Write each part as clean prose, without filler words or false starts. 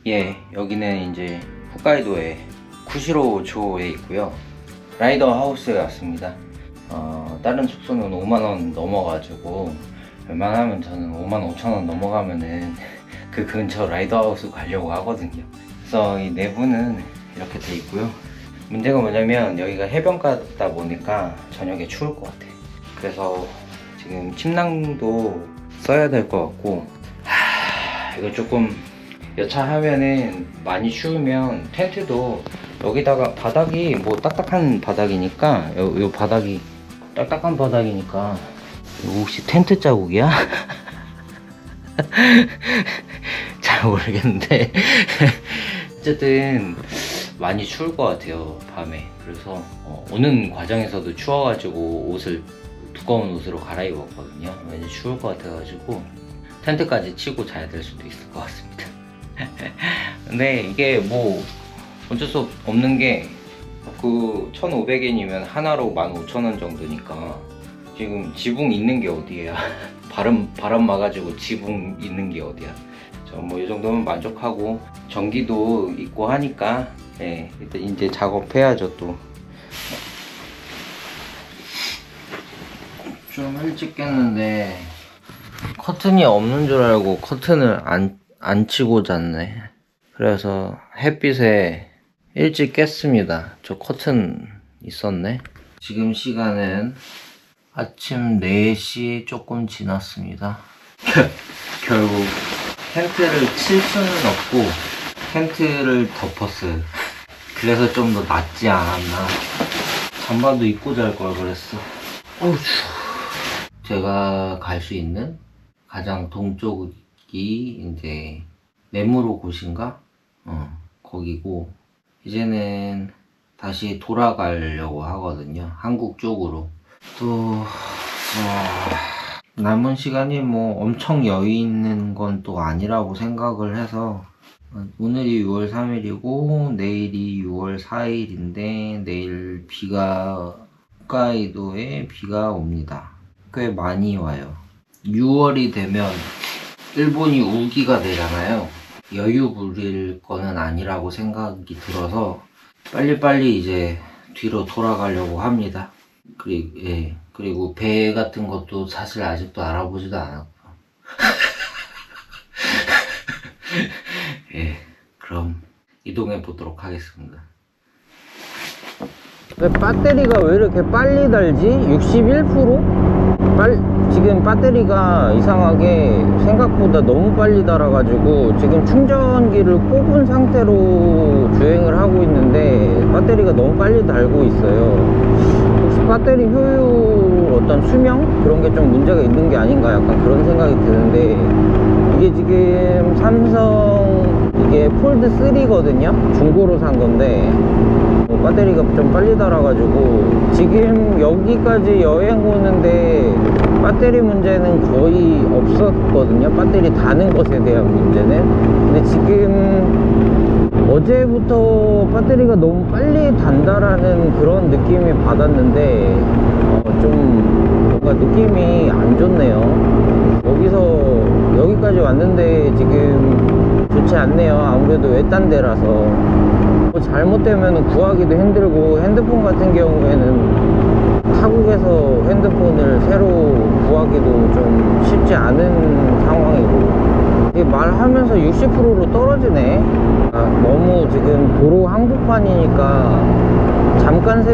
예, 여기는 이제 홋카이도의 쿠시로초에 있고요. 라이더 하우스에 왔습니다. 다른 숙소는 5만원 넘어가지고 웬만하면 저는 5만 5천원 넘어가면은 그 근처 라이더 하우스 가려고 하거든요. 그래서 이 내부는 이렇게 돼 있고요. 문제가 뭐냐면 여기가 해변가다 보니까 저녁에 추울 것 같아. 그래서 지금 침낭도 써야 될 것 같고, 이거 조금 여차하면은 많이 추우면 텐트도 여기다가, 바닥이 뭐 딱딱한 바닥이니까, 요 바닥이 딱딱한 바닥이니까, 이거 혹시 텐트 자국이야? 잘 모르겠는데 어쨌든 많이 추울 것 같아요, 밤에. 그래서 오는 과정에서도 추워가지고 두꺼운 옷으로 갈아입었거든요. 왠지 추울 것 같아가지고 텐트까지 치고 자야 될 수도 있을 것 같습니다. 근데 이게 뭐 어쩔 수 없는 게, 그 1,500엔이면 하나로 15,000원 정도니까 지금 지붕 있는 게 어디야. 바람 막아주고 지붕 있는 게 어디야. 저 뭐 이 정도면 만족하고, 전기도 있고 하니까, 예, 일단 이제 작업해야죠. 또 좀 일찍 깼는데 커튼이 없는 줄 알고 커튼을 안 치고 잤네. 그래서 햇빛에 일찍 깼습니다. 저 커튼 있었네. 지금 시간은 아침 4시 조금 지났습니다. 결국 텐트를 칠 수는 없고 텐트를 덮었어요. 그래서 좀 더 낫지 않았나. 잠바도 입고 잘 걸 그랬어. 어우 추워. 제가 갈 수 있는 가장 동쪽이 이제 네무로 곳인가? 거기고, 이제는 다시 돌아가려고 하거든요. 한국 쪽으로. 또 남은 시간이 뭐 엄청 여유 있는 건 또 아니라고 생각을 해서, 오늘이 6월 3일이고 내일이 6월 4일인데 내일 홋카이도에 비가 옵니다. 꽤 많이 와요. 6월이 되면 일본이 우기가 되잖아요. 여유 부릴 거는 아니라고 생각이 들어서 빨리빨리 이제 뒤로 돌아가려고 합니다. 그리고 배 같은 것도 사실 아직도 알아보지도 않았고. 예, 그럼 이동해 보도록 하겠습니다. 왜 배터리가 왜 이렇게 빨리 달지? 61%? 지금 배터리가 이상하게 생각보다 너무 빨리 달아가지고 지금 충전기를 꼽은 상태로 주행을 하고 있는데 배터리가 너무 빨리 달고 있어요. 혹시 배터리 효율 어떤 수명? 그런 게 좀 문제가 있는 게 아닌가, 약간 그런 생각이 드는데, 이게 지금 삼성 이게 폴드 3거든요. 중고로 산 건데 배터리가 좀 빨리 달아가지고 지금 여기까지 여행 오는데 배터리 문제는 거의 없었거든요. 배터리 다는 것에 대한 문제는. 근데 지금 어제부터 배터리가 너무 빨리 단다라는 그런 느낌이 받았는데 좀 뭔가 느낌이 안 좋네요. 여기까지 왔는데 지금 좋지 않네요. 아무래도 외딴 데라서. 잘못되면 구하기도 힘들고, 핸드폰 같은 경우에는 타국에서 핸드폰을 새로 구하기도 좀 쉽지 않은 상황이고, 이게 말하면서 60%로 떨어지네. 너무 지금 도로 한복판이니까 잠깐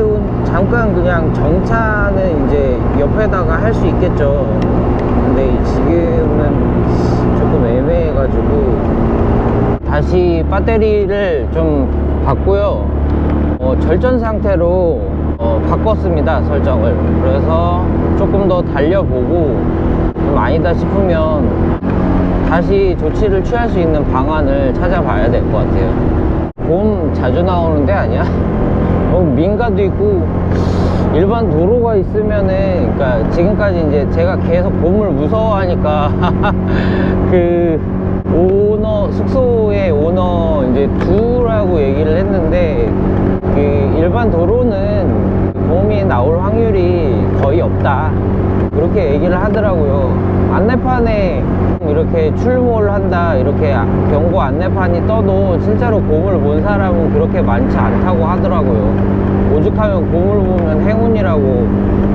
그냥 정차는 이제 옆에다가 할 수 있겠죠. 근데 지금은 조금 애매해가지고 다시 배터리를 좀 바꾸요. 절전 상태로 바꿨습니다, 설정을. 그래서 조금 더 달려보고 좀 아니다 싶으면 다시 조치를 취할 수 있는 방안을 찾아봐야 될 것 같아요. 봄 자주 나오는 데 아니야? 민가도 있고 일반 도로가 있으면은, 그러니까 지금까지 이제 제가 계속 봄을 무서워하니까 숙소의 오너 이제 두라고 얘기를 했는데, 그 일반 도로는 봄이 나올 확률이 거의 없다, 그렇게 얘기를 하더라고요. 안내판에 이렇게 출몰한다 이렇게 경고 안내판이 떠도 실제로 곰을 본 사람은 그렇게 많지 않다고 하더라고요. 오죽하면 곰을 보면 행운이라고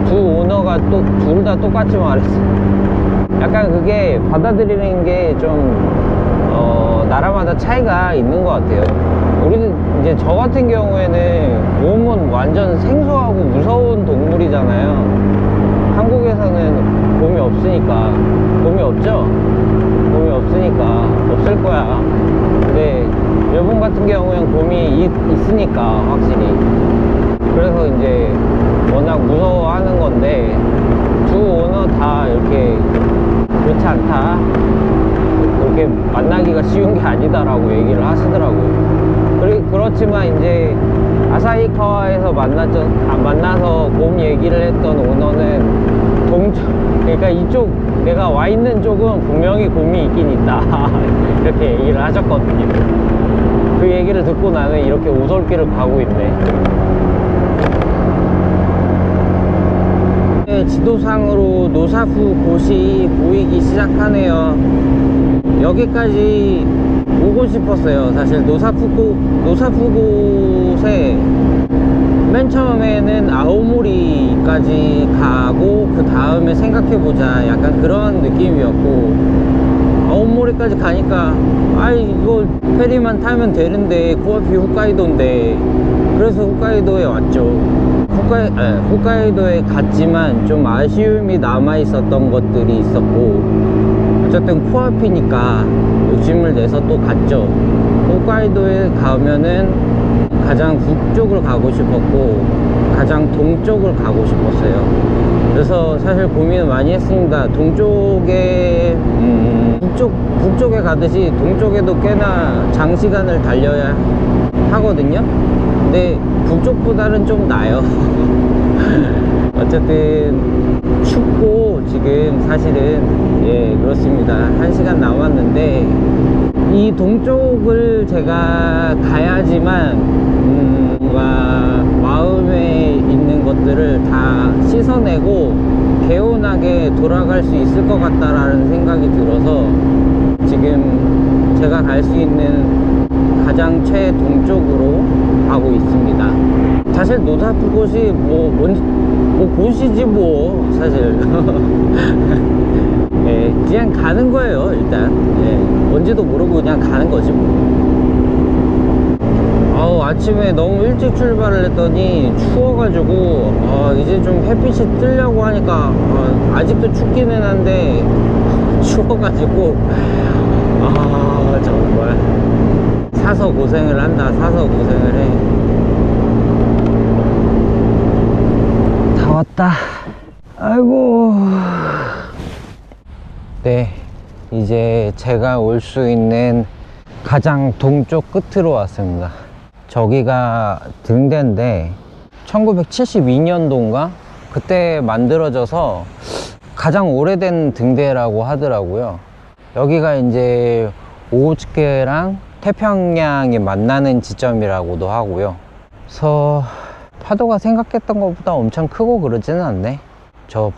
두 오너가 또 둘 다 똑같이 말했어요. 약간 그게 받아들이는 게 좀 나라마다 차이가 있는 것 같아요. 우리는 이제 저 같은 경우에는 곰은 완전 생소하고 무서운 동물이잖아요. 한국에서는 곰이 없으니까. 곰이 없죠? 곰이 없으니까 없을 거야. 근데 일본 같은 경우에는 곰이 있으니까 확실히. 그래서 이제 워낙 무서워하는 건데 두 오너 다 이렇게 그렇지 않다, 그렇게 만나기가 쉬운 게 아니다라고 얘기를 하시더라고요. 그렇지만 이제 아사히카와에서 만나서 곰 얘기를 했던 오너는 동쪽, 그러니까 이쪽 내가 와 있는 쪽은 분명히 곰이 있긴 있다 이렇게 얘기를 하셨거든요. 그 얘기를 듣고 나는 이렇게 오솔길을 가고 있네. 지도상으로 노사fu 곳이 보이기 시작하네요. 여기까지 오고 싶었어요. 사실 노사fu 곳에 맨 처음에는 아오모리까지 가고 그 다음에 생각해보자 약간 그런 느낌이었고, 아오모리까지 가니까 이거 페리만 타면 되는데 코앞이 홋카이도인데, 그래서 홋카이도에 왔죠. 홋카이도에 갔지만 좀 아쉬움이 남아 있었던 것들이 있었고, 어쨌든 코앞이니까 욕심을 내서 또 갔죠. 홋카이도에 가면은 가장 북쪽을 가고 싶었고 가장 동쪽을 가고 싶었어요. 그래서 사실 고민을 많이 했습니다. 동쪽에 북쪽에 가듯이 동쪽에도 꽤나 장시간을 달려야 하거든요. 근데 북쪽보다는 좀 나아요. 어쨌든 춥고 지금 사실은 그렇습니다. 1시간 남았는데 이 동쪽을 제가 가야지만 뭔가 마음에 있는 것들을 다 씻어내고 개운하게 돌아갈 수 있을 것 같다라는 생각이 들어서 지금 제가 갈 수 있는 가장 최동쪽으로 가고 있습니다. 사실 노사fu 곳이 곳이지 사실. 그냥 가는 거예요. 일단 뭔지도 모르고 그냥 가는 거지 아침에 너무 일찍 출발을 했더니 추워가지고 이제 좀 햇빛이 뜨려고 하니까 아직도 춥기는 한데 추워가지고 정말 사서 고생을 한다. 사서 고생을 해. 다 왔다. 아이고. 네, 이제 제가 올 수 있는 가장 동쪽 끝으로 왔습니다. 저기가 등대인데 1972년도인가? 그때 만들어져서 가장 오래된 등대라고 하더라고요. 여기가 이제 오호츠케랑 태평양이 만나는 지점이라고도 하고요. 그래서 파도가 생각했던 것보다 엄청 크고 그러지는 않네. 저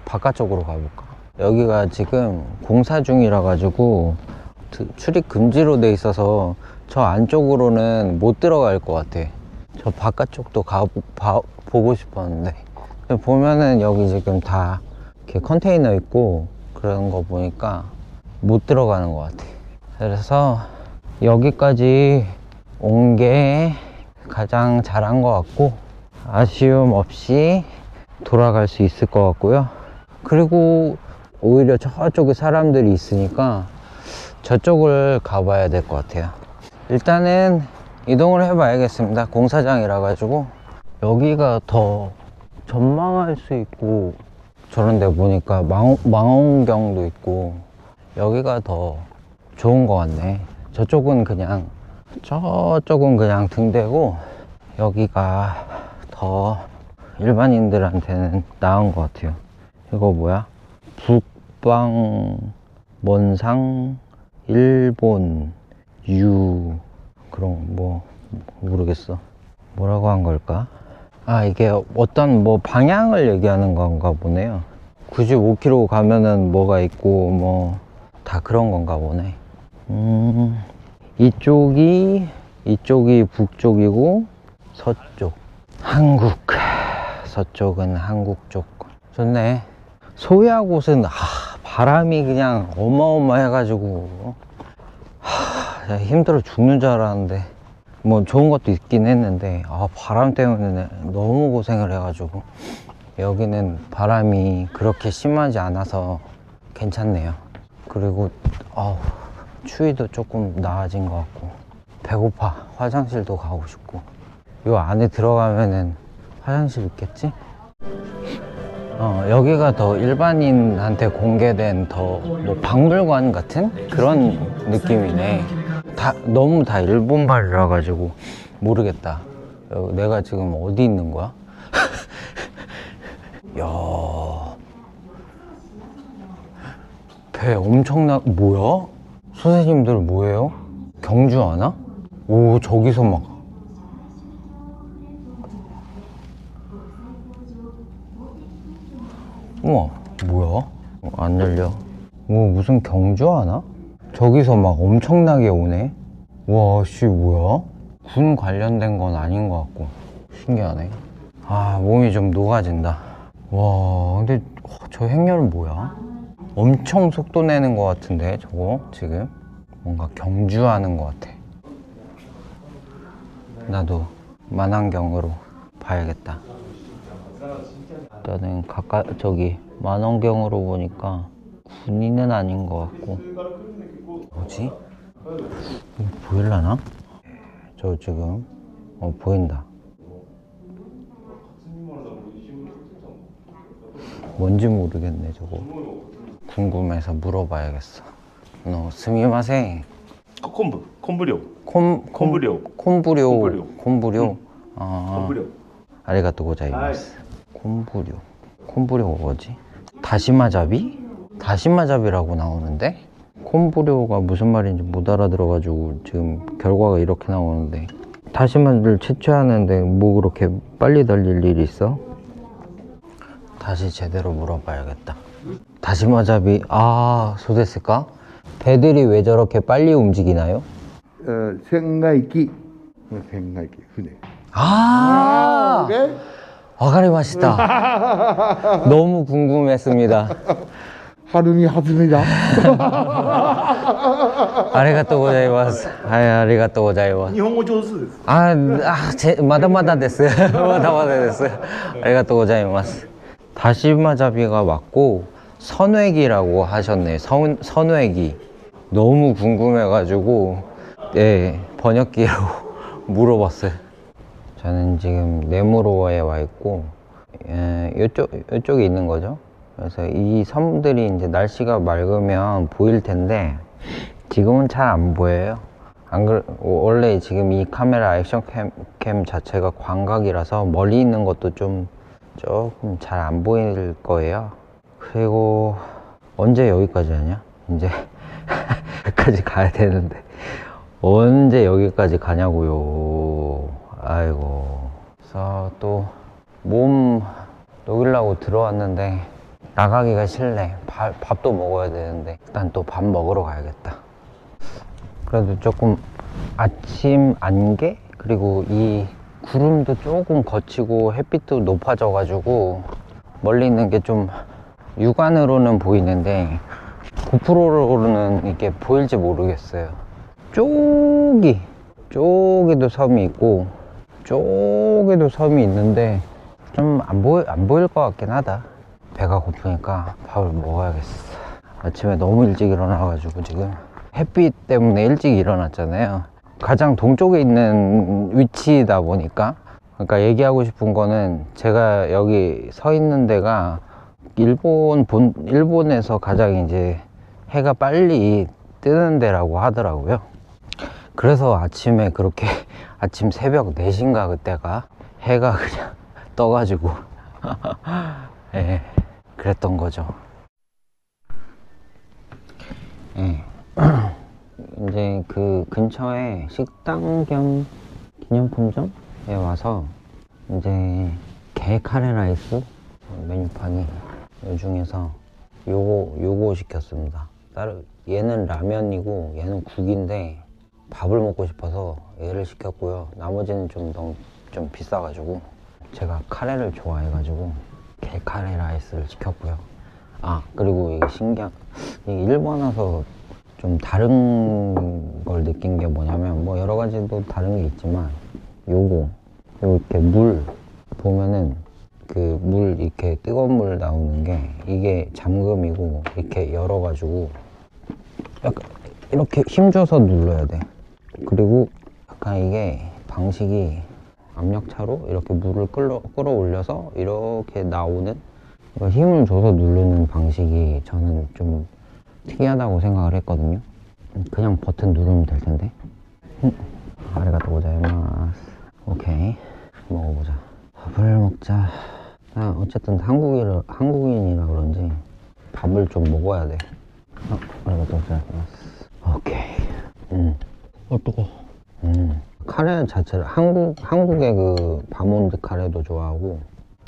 바깥쪽으로 가볼까? 여기가 지금 공사 중이라 가지고 출입 금지로 돼 있어서 저 안쪽으로는 못 들어갈 것 같아. 저 바깥쪽도 보고 싶었는데 보면은 여기 지금 다 이렇게 컨테이너 있고 그런 거 보니까 못 들어가는 것 같아. 그래서 여기까지 온 게 가장 잘한 것 같고 아쉬움 없이 돌아갈 수 있을 것 같고요. 그리고 오히려 저쪽에 사람들이 있으니까 저쪽을 가봐야 될 것 같아요. 일단은 이동을 해 봐야겠습니다. 공사장이라 가지고 여기가 더 전망할 수 있고 저런 데 보니까 망원경도 있고 여기가 더 좋은 것 같네. 저쪽은 그냥 등대고 여기가 더 일반인들한테는 나은 것 같아요. 이거 뭐야? 북방먼상 일본 유 그런 모르겠어. 뭐라고 한 걸까? 이게 어떤 방향을 얘기하는 건가 보네요. 95km 가면은 뭐가 있고 뭐 다 그런 건가 보네. 이쪽이 북쪽이고 서쪽 한국, 서쪽은 한국 쪽. 좋네. 소야 곳은 바람이 그냥 어마어마해 가지고 힘들어 죽는 줄 알았는데, 뭐 좋은 것도 있긴 했는데 바람 때문에 너무 고생을 해가지고. 여기는 바람이 그렇게 심하지 않아서 괜찮네요. 그리고 추위도 조금 나아진 것 같고. 배고파. 화장실도 가고 싶고. 요 안에 들어가면은 화장실 있겠지? 여기가 더 일반인한테 공개된 더 뭐 박물관 같은 그런 느낌이네. 너무 다 일본말이라 가지고 모르겠다. 내가 지금 어디 있는 거야? 야, 배 뭐야? 선생님들 뭐예요? 경주하나? 오, 저기서 막 우와, 뭐야? 안 열려. 오, 무슨 경주하나? 저기서 막 엄청나게 오네. 와, 씨, 뭐야? 군 관련된 건 아닌 것 같고. 신기하네. 몸이 좀 녹아진다. 와, 근데 저 행렬은 뭐야? 엄청 속도 내는 것 같은데, 저거 지금? 뭔가 경주하는 것 같아. 나도 만안경으로 봐야겠다. 일단은 저기 만원경으로 보니까 군인은 아닌 것 같고. 뭐지? 이거 보일라나? 저 지금 보인다. 뭔지 모르겠네. 저거 궁금해서 물어봐야겠어. 스미마셍. 콤부료. 콤부료. 콤부료. 아리가또 고자이마스. 콤부료가 뭐지? 다시마잡이라고 나오는데? 콤부료가 무슨 말인지 못 알아들어가지고 지금 결과가 이렇게 나오는데, 다시마를 채취하는데 뭐 그렇게 빨리 달릴 일이 있어? 다시 제대로 물어봐야겠다. 다시마잡이, 소데스까? 배들이 왜 저렇게 빨리 움직이나요? 생가이기,船. 오케이? 와가리마시다. 너무 궁금했습니다. 하루미 하즈미다. 아리가또 고자이마스. 아리가또 고자이마스. 일본어 上手です. 마다마다 데스. 마다마다 데스. 아리가또 고자이마스. 다시마잡이가 맞고 선회기라고 하셨네. 선회기. 너무 궁금해가지고 번역기로 물어봤어요. 저는 지금 네무로에 와 있고, 이쪽에 있는 거죠. 그래서 이 섬들이 이제 날씨가 맑으면 보일 텐데 지금은 잘 안 보여요. 원래 지금 이 카메라 액션캠 자체가 광각이라서 멀리 있는 것도 조금 잘 안 보일 거예요. 그리고 언제 여기까지 하냐? 이제 여기까지 가야 되는데 언제 여기까지 가냐고요. 아이고. 그래서 또 몸 녹이려고 들어왔는데 나가기가 싫네. 밥도 먹어야 되는데 일단 또 밥 먹으러 가야겠다. 그래도 조금 아침 안개? 그리고 이 구름도 조금 거치고 햇빛도 높아져 가지고 멀리 있는 게 좀 육안으로는 보이는데 고프로로는 이게 보일지 모르겠어요. 쪽에도 섬이 있고 쪽에도 섬이 있는데 좀 안 보일 것 같긴 하다. 배가 고프니까 밥을 먹어야겠어. 아침에 너무 일찍 일어나가지고 지금 햇빛 때문에 일찍 일어났잖아요. 가장 동쪽에 있는 위치이다 보니까, 그러니까 얘기하고 싶은 거는 제가 여기 서 있는 데가 일본에서 가장 이제 해가 빨리 뜨는 데라고 하더라고요. 그래서 아침에 그렇게 아침 새벽 4시인가 그때가 해가 그냥 떠가지고 예, 그랬던 거죠. 예. 이제 그 근처에 식당 겸 기념품점에 와서 이제 게 카레 라이스 메뉴판이 이 중에서 요거 시켰습니다. 얘는 라면이고 얘는 국인데 밥을 먹고 싶어서 얘를 시켰고요. 나머지는 좀 비싸가지고 제가 카레를 좋아해가지고 게 카레 라이스를 시켰고요. 그리고 이게 이게 일본 와서 좀 다른 걸 느낀 게 뭐냐면, 뭐 여러 가지도 다른 게 있지만 이렇게 물 보면은 그 물 이렇게 뜨거운 물 나오는 게 이게 잠금이고 이렇게 열어가지고 약간 이렇게 힘줘서 눌러야 돼. 그리고 약간 이게 방식이 압력차로 이렇게 물을 끌어올려서 이렇게 나오는, 그러니까 힘을 줘서 누르는 방식이 저는 좀 특이하다고 생각을 했거든요. 그냥 버튼 누르면 될 텐데. 아리가또 고자이마스. 오케이, 먹어보자. 밥을 먹자. 어쨌든 한국인이라 그런지 밥을 좀 먹어야 돼. 아리가또 고자이마스. 오케이. 뜨거. 카레 자체를 한국의 그 바몬드 카레도 좋아하고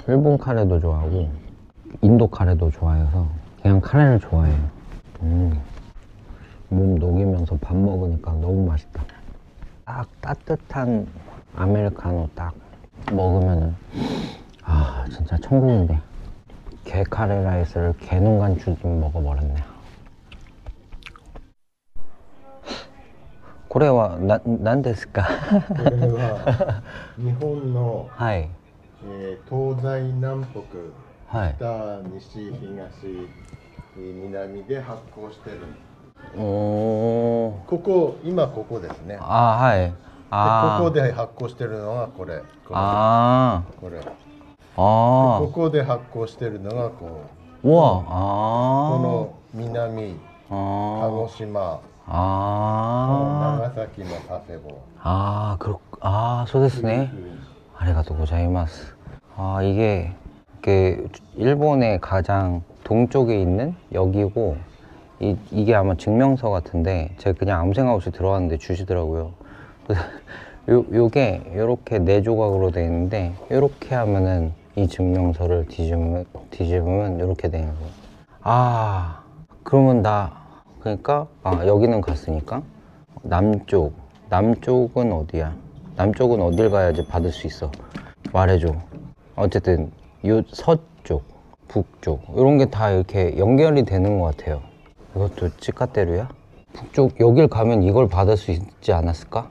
일본 카레도 좋아하고 인도 카레도 좋아해서 그냥 카레를 좋아해요. 몸 녹이면서 밥 먹으니까 너무 맛있다. 딱 따뜻한 아메리카노 딱 먹으면은 진짜 천국인데. 게 카레 라이스를 게농간추 먹어버렸네. 고래와 난ですか?これは日本の、はい東西南北、はい北、西、東、南で発酵してる。今ここですね。はい。でここで発酵してるのがこれ。これ。ここで発酵してるのがこう。この南、鹿児島、長崎の佐世保。そうですね。아리가또 고자이마스. 이게 일본의 가장 동쪽에 있는 여기고, 이게 아마 증명서 같은데 제가 그냥 아무 생각 없이 들어왔는데 주시더라고요. 요게 요렇게 4조각으로 되어 있는데, 요렇게 하면은 이 증명서를 뒤집으면 요렇게 되는 거예요. 그러면 그러니까 여기는 갔으니까 남쪽은 어디야? 남쪽은 어딜 가야지 받을 수 있어? 말해줘. 어쨌든 요 서쪽, 북쪽 이런 게 다 이렇게 연결이 되는 것 같아요. 이것도 치카테루야? 북쪽 여길 가면 이걸 받을 수 있지 않았을까?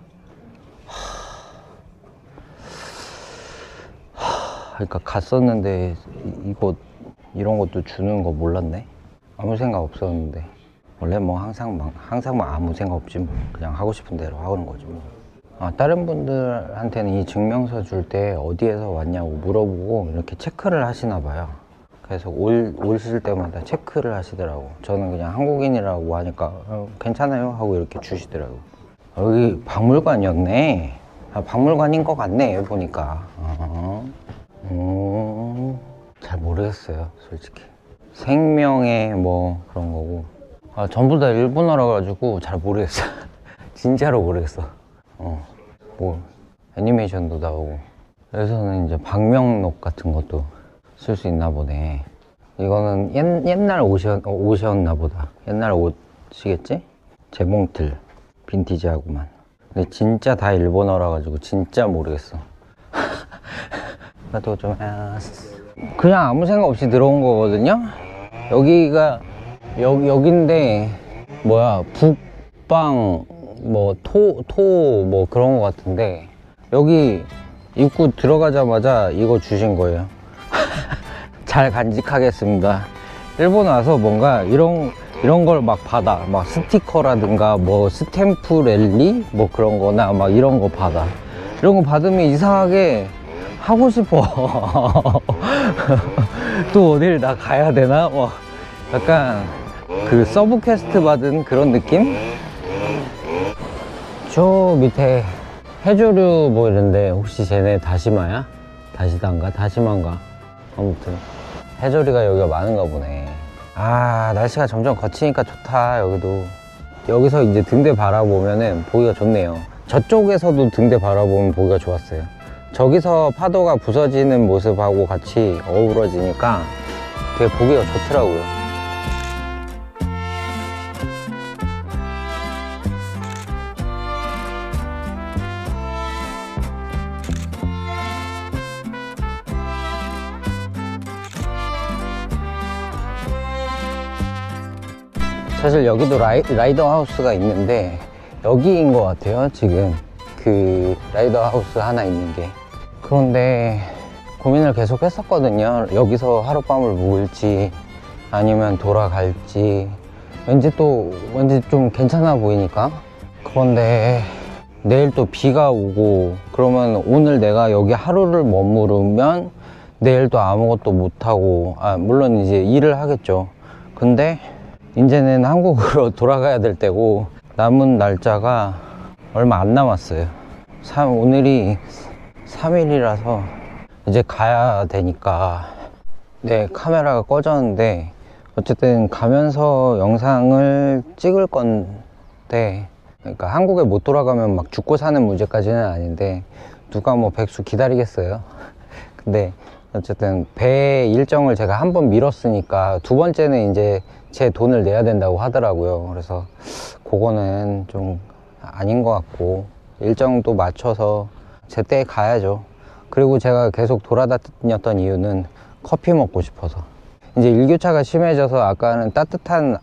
그러니까 갔었는데 이런 것도 주는 거 몰랐네. 아무 생각 없었는데. 원래 뭐 항상 아무 생각 없지 뭐. 그냥 하고 싶은 대로 하는 거지 뭐. 다른 분들한테는 이 증명서 줄 때 어디에서 왔냐고 물어보고 이렇게 체크를 하시나 봐요. 그래서 오실 때마다 체크를 하시더라고. 저는 그냥 한국인이라고 하니까 괜찮아요 하고 이렇게 주시더라고. 여기 박물관이었네. 박물관인 것 같네 보니까. 잘 모르겠어요 솔직히. 생명의 뭐 그런 거고. 전부 다 일본어라 가지고 잘 모르겠어. 진짜로 모르겠어. 뭐 애니메이션도 나오고. 여기서는 이제 방명록 같은 것도 쓸 수 있나 보네. 이거는 옛날 옷이었나 보다. 옛날 옷이겠지? 재봉틀 빈티지하구만. 근데 진짜 다 일본어라 가지고 진짜 모르겠어. 나도 좀 그냥 아무 생각 없이 들어온 거거든요. 여기가 여긴데 뭐야, 북방 뭐 뭐 그런 거 같은데, 여기 입구 들어가자마자 이거 주신 거예요. 잘 간직하겠습니다. 일본 와서 뭔가 이런 걸 막 받아. 막 스티커라든가 뭐 스탬프 랠리 뭐 그런 거나 막 이런 거 받아. 이런 거 받으면 이상하게 하고 싶어. 또 어딜 나 가야 되나? 뭐 약간 그 서브 퀘스트 받은 그런 느낌? 저 밑에 해조류 뭐 이런데 혹시 쟤네 다시마야? 다시마인가? 아무튼 해조류가 여기가 많은가 보네. 날씨가 점점 거치니까 좋다. 여기서 이제 등대 바라보면은 보기가 좋네요. 저쪽에서도 등대 바라보면 보기가 좋았어요. 저기서 파도가 부서지는 모습하고 같이 어우러지니까 되게 보기가 좋더라고요. 사실 여기도 라이더 하우스가 있는데 여기인 것 같아요. 지금 그 라이더 하우스 하나 있는 게. 그런데 고민을 계속 했었거든요. 여기서 하룻밤을 묵을지 아니면 돌아갈지. 왠지 좀 괜찮아 보이니까. 그런데 내일 또 비가 오고 그러면 오늘 내가 여기 하루를 머무르면 내일 또 아무것도 못하고, 물론 이제 일을 하겠죠. 근데 이제는 한국으로 돌아가야 될 때고 남은 날짜가 얼마 안 남았어요. 오늘이 3일이라서 이제 가야 되니까. 네, 카메라가 꺼졌는데 어쨌든 가면서 영상을 찍을 건데, 그러니까 한국에 못 돌아가면 막 죽고 사는 문제까지는 아닌데 누가 뭐 백수 기다리겠어요. 근데 어쨌든 배 일정을 제가 한 번 미뤘으니까 두 번째는 이제 제 돈을 내야 된다고 하더라고요. 그래서 그거는 좀 아닌 것 같고 일정도 맞춰서 제때 가야죠. 그리고 제가 계속 돌아다녔던 이유는 커피 먹고 싶어서. 이제 일교차가 심해져서 아까는 따뜻한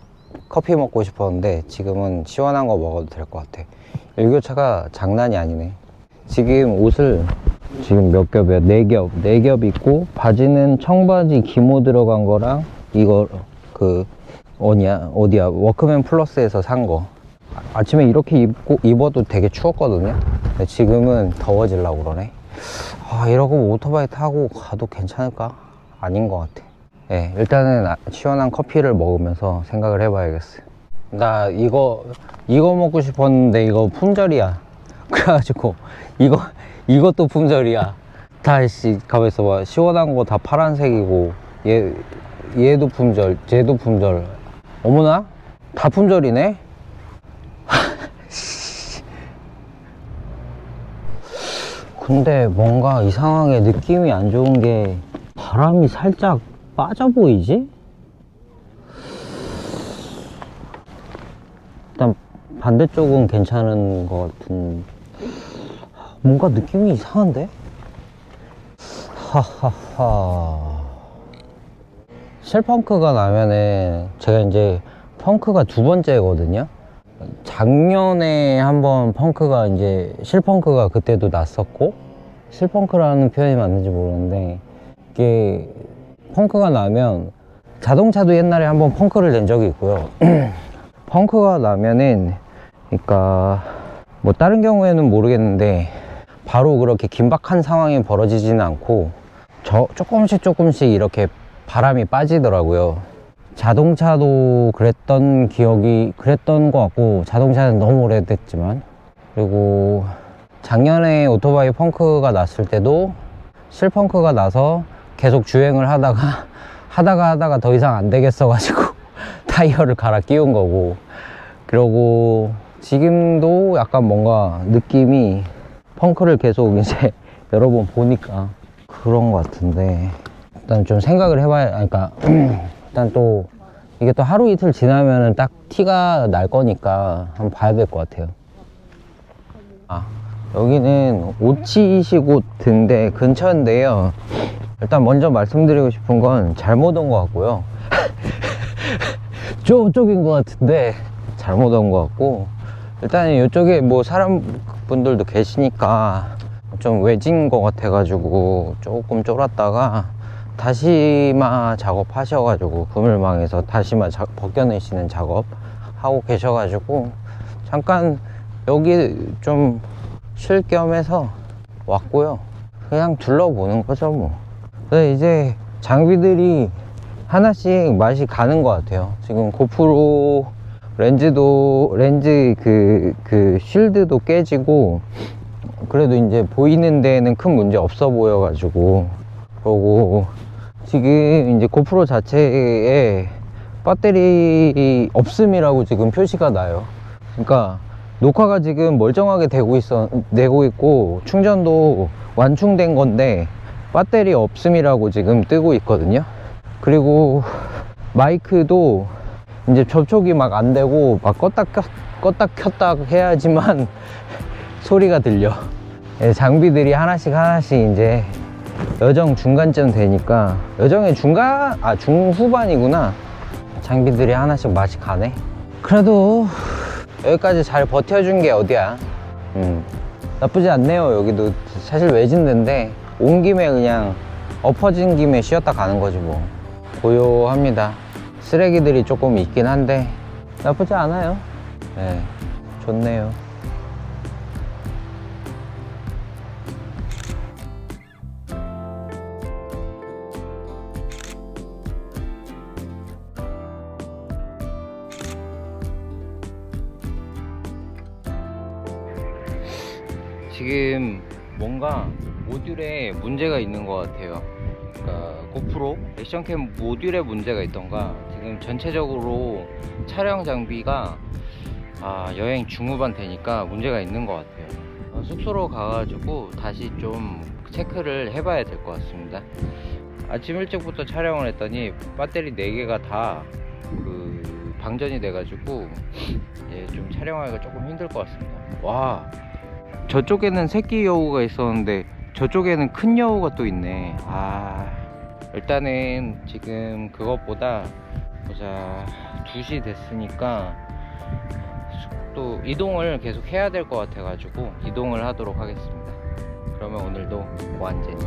커피 먹고 싶었는데 지금은 시원한 거 먹어도 될 것 같아. 일교차가 장난이 아니네. 지금 옷을 지금 몇 겹이야? 4겹 입고, 바지는 청바지 기모 들어간 거랑 이거 어디야? 워크맨 플러스에서 산 거. 아침에 이렇게 입어도 되게 추웠거든요. 근데 지금은 더워지려고 그러네. 이러고 오토바이 타고 가도 괜찮을까? 아닌 것 같아. 네, 일단은 시원한 커피를 먹으면서 생각을 해봐야겠어요. 나 이거 먹고 싶었는데 이거 품절이야. 그래가지고 이것도 품절이야. 다시 가만있어 봐. 시원한 거 다 파란색이고 얘도 품절, 쟤도 품절. 어머나? 다 품절이네? 근데 뭔가 이상하게 느낌이 안 좋은 게 바람이 살짝 빠져 보이지? 일단 반대쪽은 괜찮은 것 같은, 뭔가 느낌이 이상한데? 하하하. 실펑크가 나면은 제가 이제 펑크가 두 번째거든요. 작년에 한번 펑크가 이제 실펑크가 그때도 났었고, 실펑크라는 표현이 맞는지 모르는데 이게 펑크가 나면, 자동차도 옛날에 한번 펑크를 낸 적이 있고요. 펑크가 나면은, 그러니까 뭐 다른 경우에는 모르겠는데 바로 그렇게 긴박한 상황이 벌어지지는 않고 조금씩 이렇게 바람이 빠지더라고요. 자동차도 그랬던 것 같고, 자동차는 너무 오래됐지만. 그리고 작년에 오토바이 펑크가 났을 때도 실펑크가 나서 계속 주행을 하다가 더 이상 안 되겠어 가지고 타이어를 갈아 끼운 거고. 그러고 지금도 약간 뭔가 느낌이 펑크를 계속 이제 여러 번 보니까 그런 것 같은데, 일단 좀 생각을 해봐야, 그러니까 일단 또 이게 또 하루 이틀 지나면은 딱 티가 날 거니까 한번 봐야 될 것 같아요. 여기는 오치시곳 등대 근처인데요. 일단 먼저 말씀드리고 싶은 건 잘못 온 것 같고요. 저쪽인 것 같은데 잘못 온 것 같고, 일단 이쪽에 뭐 사람분들도 계시니까 좀 외진 것 같아가지고 조금 쫄았다가 다시마 작업 하셔가지고, 그물망에서 다시마 벗겨내시는 작업 하고 계셔가지고 잠깐 여기 좀 쉴 겸 해서 왔고요. 그냥 둘러보는 거죠 뭐. 근데 이제 장비들이 하나씩 맛이 가는 것 같아요. 지금 고프로 렌즈 그 쉴드도 깨지고, 그래도 이제 보이는 데에는 큰 문제 없어 보여가지고. 그러고 지금 이제 고프로 자체에 배터리 없음이라고 지금 표시가 나요. 그러니까 녹화가 지금 멀쩡하게 되고 있고 충전도 완충된 건데 배터리 없음이라고 지금 뜨고 있거든요. 그리고 마이크도 이제 접촉이 막 안 되고 막 껐다 켰다 해야지만 소리가 들려. 장비들이 하나씩 이제 여정 중간쯤 되니까, 여정의 중후반이구나. 장비들이 하나씩 맛이 가네. 그래도 여기까지 잘 버텨준 게 어디야. 나쁘지 않네요. 여기도 사실 외진 데인데 온 김에 그냥 엎어진 김에 쉬었다 가는 거지 뭐. 고요합니다. 쓰레기들이 조금 있긴 한데 나쁘지 않아요. 네, 좋네요. 지금 뭔가 모듈에 문제가 있는 것 같아요. 그러니까 고프로 액션캠 모듈에 문제가 있던가, 지금 전체적으로 촬영 장비가 여행 중후반 되니까 문제가 있는 것 같아요. 숙소로 가가지고 다시 좀 체크를 해봐야 될 것 같습니다. 아침 일찍부터 촬영을 했더니 배터리 4개가 다 방전이 돼가지고 좀 촬영하기가 조금 힘들 것 같습니다. 와, 저쪽에는 새끼 여우가 있었는데 저쪽에는 큰 여우가 또 있네. 일단은 지금 그것보다 보자, 2시 됐으니까 또 이동을 계속 해야 될 것 같아 가지고 이동을 하도록 하겠습니다. 그러면 오늘도 완전히